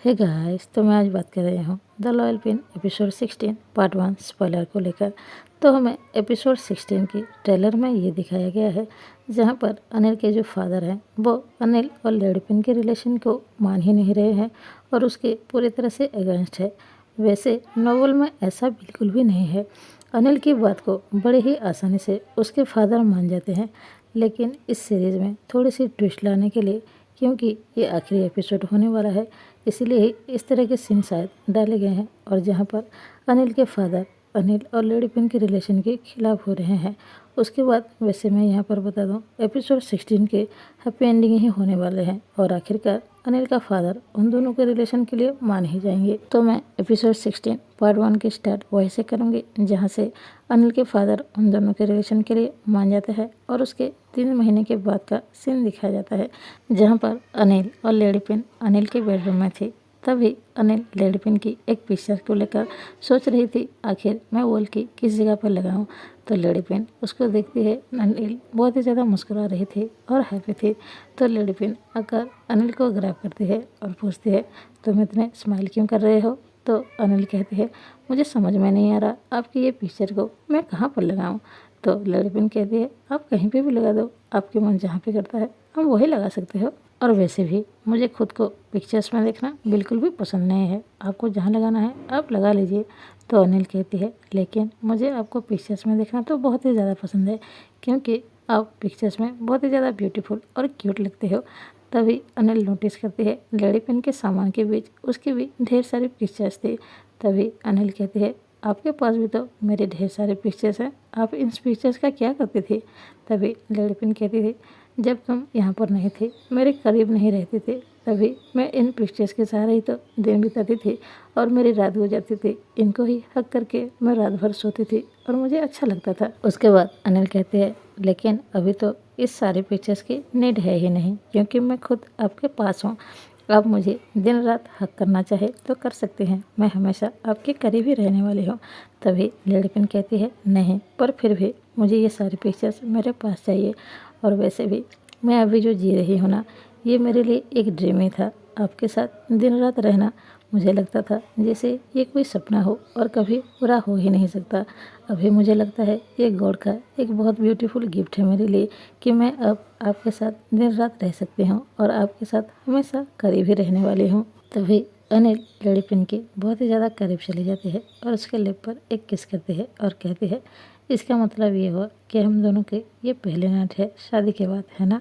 Hey guys, तो मैं आज बात कर रही हूँ the loyal pin episode 16 part 1 spoiler को लेकर। तो हमें एपिसोड 16 की ट्रेलर में ये दिखाया गया है जहाँ पर अनिल के जो फादर हैं वो अनिल और लेडी पिन के रिलेशन को मान ही नहीं रहे हैं और उसके पूरी तरह से अगेंस्ट है। वैसे नॉवल में ऐसा बिल्कुल भी नहीं है। अनिल की बात को बड़े ही आसानी से उसके फादर मान जाते हैं, लेकिन इस सीरीज़ में थोड़ी सी ट्विस्ट लाने के लिए, क्योंकि ये आखिरी एपिसोड होने वाला है, इसीलिए ही इस तरह के सीन शायद डाले गए हैं और जहाँ पर अनिल के फादर अनिल और लेडी पिन के रिलेशन के खिलाफ हो रहे हैं। उसके बाद वैसे मैं यहाँ पर बता दूँ एपिसोड 16 के हैप्पी एंडिंग ही होने वाले हैं और आखिरकार अनिल का फादर उन दोनों के रिलेशन के लिए मान ही जाएंगे। तो मैं एपिसोड 16 पार्ट 1 की स्टार्ट वहीं से करूँगी जहाँ से अनिल के फादर उन दोनों के रिलेशन के लिए मान जाता है और उसके 3 महीने के बाद का सीन दिखाया जाता है जहाँ पर अनिल और लेडी पिन अनिल के बेडरूम में थी। तभी अनिल लेडी पिन की एक पिक्चर को लेकर सोच रही थी आखिर मैं वॉल की किस जगह पर लगाऊं। तो लेडी पिन उसको देखती है। अनिल बहुत ही ज़्यादा मुस्कुरा रही थी और हैप्पी थी। तो लेडी पिन आकर अनिल को ग्रैब करती है और पूछती है तुम इतने स्माइल क्यों कर रहे हो। तो अनिल कहती है मुझे समझ में नहीं आ रहा आपकी ये पिक्चर को मैं कहाँ पर लगाऊँ। तो लेडी पिन कहती है आप कहीं पे भी लगा दो, आपके मन जहाँ पे करता है हम वही लगा सकते हो। और वैसे भी मुझे खुद को पिक्चर्स में देखना बिल्कुल भी पसंद नहीं है, आपको जहाँ लगाना है आप लगा लीजिए। तो अनिल कहती है लेकिन मुझे आपको पिक्चर्स में देखना तो बहुत ही ज़्यादा पसंद है, क्योंकि आप पिक्चर्स में बहुत ही ज़्यादा ब्यूटीफुल और क्यूट लगते हो। तभी अनिल नोटिस करती है लेडी पिन के सामान के बीच उसकी भी ढेर सारी पिक्चर्स थी। तभी अनिल कहती है आपके पास भी तो मेरे ढेर सारे पिक्चर्स हैं, आप इन पिक्चर्स का क्या करती थी। तभी लेडी पिन कहती थी जब तुम यहाँ पर नहीं थे, मेरे करीब नहीं रहते थे, तभी मैं इन पिक्चर्स के सहारे ही तो दिन बिताती थी और मेरी रात गुजरती थी। इनको ही हक करके मैं रात भर सोती थी और मुझे अच्छा लगता था। उसके बाद अनिल कहते हैं लेकिन अभी तो इस सारे पिक्चर्स की नीड है ही नहीं, क्योंकि मैं खुद आपके पास हूँ। आप मुझे दिन रात हक करना चाहे तो कर सकते हैं, मैं हमेशा आपके करीब ही रहने वाली हूँ। तभी लेडी पिन कहती है नहीं, पर फिर भी मुझे ये सारे पिक्चर्स मेरे पास चाहिए। और वैसे भी मैं अभी जो जी रही हूँ ना, ये मेरे लिए एक ड्रीम ही था। आपके साथ दिन रात रहना मुझे लगता था जैसे ये कोई सपना हो और कभी पूरा हो ही नहीं सकता। अभी मुझे लगता है ये गॉड का एक बहुत ब्यूटीफुल गिफ्ट है मेरे लिए कि मैं अब आपके साथ दिन रात रह सकती हूँ और आपके साथ हमेशा करीब ही रहने वाली हूँ। तभी अनिल लेडी पिन के बहुत ही ज़्यादा करीब चले जाते हैं और उसके लिप पर एक किस करते हैं और कहते हैं इसका मतलब ये हुआ कि हम दोनों के ये पहले नाइट है, शादी के बाद, है ना।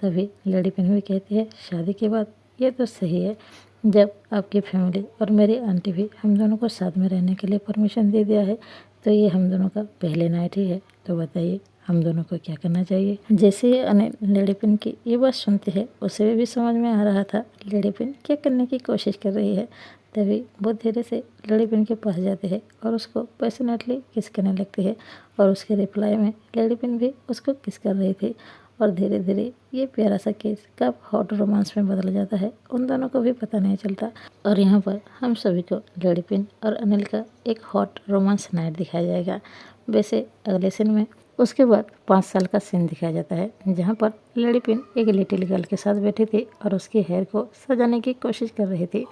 तभी लेडी पिन भी कहती है शादी के बाद, ये तो सही है। जब आपकी फैमिली और मेरी आंटी भी हम दोनों को साथ में रहने के लिए परमिशन दे दिया है तो ये हम दोनों का पहले नाइट ही है। तो बताइए हम दोनों को क्या करना चाहिए। जैसे ही अनिल लेडी पिन की ये बात सुनती है उसे भी समझ में आ रहा था लेडी पिन क्या करने की कोशिश कर रही है। तभी वो धीरे से लेडी पिन के पास जाते हैं और उसको पैशनेटली किस करने लगती है और उसके रिप्लाई में लेडी पिन भी उसको किस कर रही थी। और धीरे धीरे ये प्यारा सा केस कब हॉट रोमांस में बदल जाता है उन दोनों को भी पता नहीं चलता। और यहाँ पर हम सभी को लेडी पिन और अनिल का एक हॉट रोमांस नाइट दिखाया जाएगा। वैसे अगले सीन में उसके बाद 5 साल का सीन दिखाया जाता है जहाँ पर लेडी पिन एक लिटिल गर्ल के साथ बैठी थी और उसके हेयर को सजाने की कोशिश कर रही थी।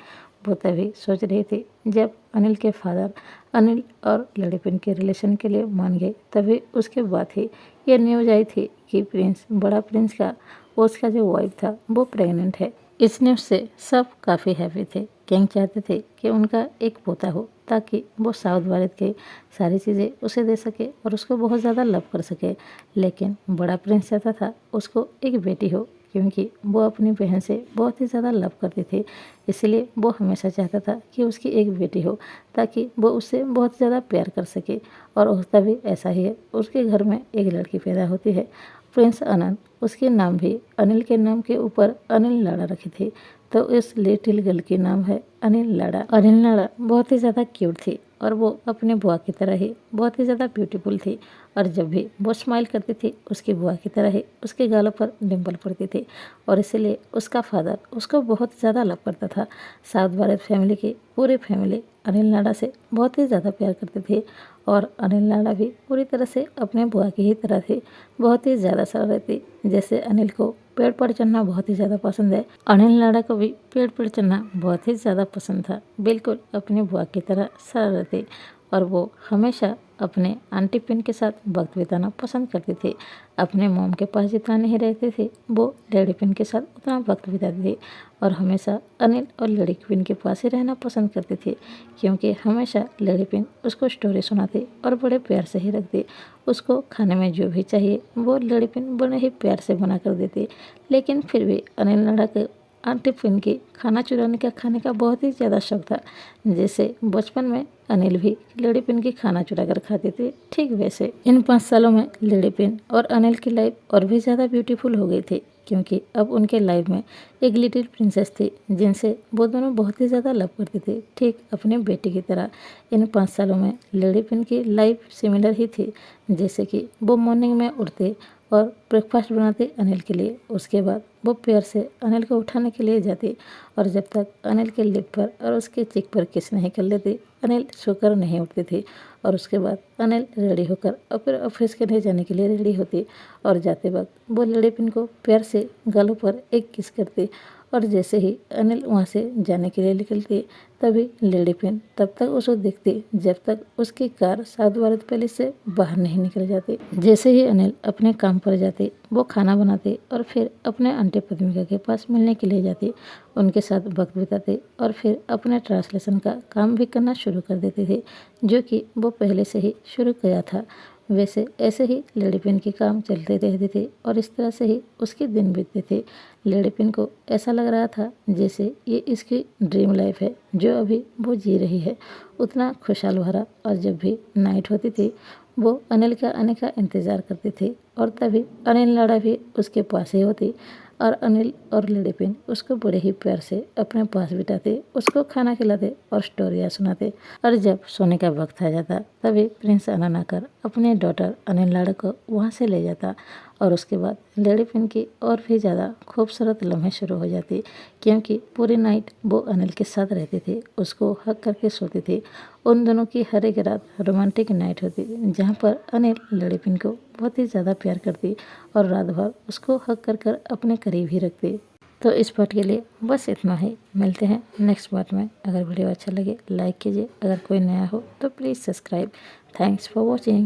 वो तभी सोच रही थी जब अनिल के फादर अनिल और लेडी पिन के रिलेशन के लिए मान गए, तभी उसके बाद ही ये न्यूज़ आई थी कि प्रिंस, बड़ा प्रिंस का उसका जो वाइफ था वो प्रेग्नेंट है। इस न्यूज़ से सब काफ़ी हैप्पी थे। किंग चाहते थे कि उनका एक पोता हो ताकि वो साउथ भारत की सारी चीज़ें उसे दे सके और उसको बहुत ज़्यादा लव कर सके। लेकिन बड़ा प्रिंस चाहता था उसको एक बेटी हो, क्योंकि वो अपनी बहन से बहुत ही ज़्यादा लव करती थी। इसलिए वो हमेशा चाहता था कि उसकी एक बेटी हो ताकि वो उससे बहुत ज़्यादा प्यार कर सके। और होता भी ऐसा ही है, उसके घर में एक लड़की पैदा होती है प्रिंस अनंत। उसके नाम भी अनिल के नाम के ऊपर अनिल लाड़ा रखी थी, तो इस लिटिल गर्ल की नाम है अनिल लाड़ा। अनिल लाड़ा बहुत ही ज़्यादा क्यूट थी और वो अपने बुआ की तरह ही बहुत ही ज़्यादा ब्यूटीफुल थी। और जब भी वो स्माइल करती थी उसकी बुआ की तरह ही उसके गालों पर डिम्पल पड़ती थी और इसीलिए उसका फादर उसको बहुत ज़्यादा लव करता था। साउथ भारत फैमिली की पूरी फैमिली अनिल लाड़ा से बहुत ही ज़्यादा प्यार करती थी और अनिल लाड़ा भी पूरी तरह से अपने बुआ की ही तरह थी, बहुत ही ज़्यादा शरारती। जैसे अनिल को पेड़ पर चढ़ना बहुत ही ज़्यादा पसंद है। अनिल लाड़ा को भी पेड़ पर चढ़ना बहुत ही ज़्यादा पसंद था, बिल्कुल अपनी बुआ की तरह शरारती, और वो हमेशा अपने आंटी पिन के साथ वक्त बिताना पसंद करती थी। अपने मॉम के पास जितना नहीं रहती थी वो लेडी पिन के साथ उतना वक्त बिताती थी, और हमेशा अनिल और लेडी पिन के पास ही रहना पसंद करती थी, क्योंकि हमेशा लेडी पिन उसको स्टोरी सुनाती और बड़े प्यार से ही रखती। उसको खाने में जो भी चाहिए वो लेडी पिन बड़े ही प्यार से बना कर देती। लेकिन फिर भी अनिल लाड़ा के आंटी पिन की खाना चुराने का खाने का बहुत ही ज़्यादा शौक था। जैसे बचपन में अनिल भी लेडी पिन की खाना चुरा कर खाते थे, ठीक वैसे इन 5 सालों में लेडी पिन और अनिल की लाइफ और भी ज़्यादा ब्यूटीफुल हो गई थी, क्योंकि अब उनके लाइफ में एक लिटिल प्रिंसेस थी जिनसे वो दोनों बहुत ही ज़्यादा लव करते थे, ठीक अपने बेटी की तरह। इन 5 सालों में लेडी पिन की लाइफ सिमिलर ही थी, जैसे कि वो मॉर्निंग में उठते और ब्रेकफास्ट बनाते अनिल के लिए, उसके बाद वो प्यार से अनिल को उठाने के लिए जाती, और जब तक अनिल के लिप पर और उसके चिक पर किस नहीं कर लेती अनिल सोकर नहीं उठती थी। और उसके बाद अनिल रेडी होकर और फिर ऑफिस के लिए जाने के लिए रेडी होती, और जाते वक्त वो लेडी पिन को प्यार से गालों पर एक किस करती, और जैसे ही अनिल वहाँ से जाने के लिए निकलती तभी लेडी पिन तब तक उसको देखती जब तक उसकी कार साउथ भारत पैलेस से बाहर नहीं निकल जाती। जैसे ही अनिल अपने काम पर जाते वो खाना बनाते और फिर अपने आंटी पद्मिका के पास मिलने के लिए जाती, उनके साथ वक्त बिताते और फिर अपने ट्रांसलेशन का काम भी करना शुरू कर देते थे, जो कि वो पहले से ही शुरू किया था। वैसे ऐसे ही लेडी पिन के काम चलते रहते थे और इस तरह से ही उसके दिन बीतते थे। लेडी पिन को ऐसा लग रहा था जैसे ये इसकी ड्रीम लाइफ है जो अभी वो जी रही है, उतना खुशहाल भरा। और जब भी नाइट होती थी वो अनिल का आने का इंतज़ार करती थी, और तभी अनिल लाड़ा भी उसके पास ही होती, और अनिल और लेडी पिन उसको बड़े ही प्यार से अपने पास बिठाते, उसको खाना खिलाते और स्टोरियाँ सुनाते। और जब सोने का वक्त आ जाता तभी प्रिंस आनंद आकर अपने डॉटर अनिल लाड़ा को वहाँ से ले जाता, और उसके बाद लेडी पिन की और भी ज़्यादा खूबसूरत लम्हे शुरू हो जाती, क्योंकि पूरी नाइट वो अनिल के साथ रहती थी, उसको हक करके सोती थी। उन दोनों की हर एक रात रोमांटिक नाइट होती, जहाँ पर अनिल लेडी पिन को बहुत ही ज़्यादा प्यार करती और रात भर उसको हक कर कर अपने करीब ही रखती। तो इस पार्ट के लिए बस इतना ही, मिलते हैं नेक्स्ट पार्ट में। अगर वीडियो अच्छा लगे लाइक कीजिए, अगर कोई नया हो तो please subscribe. Thanks for watching.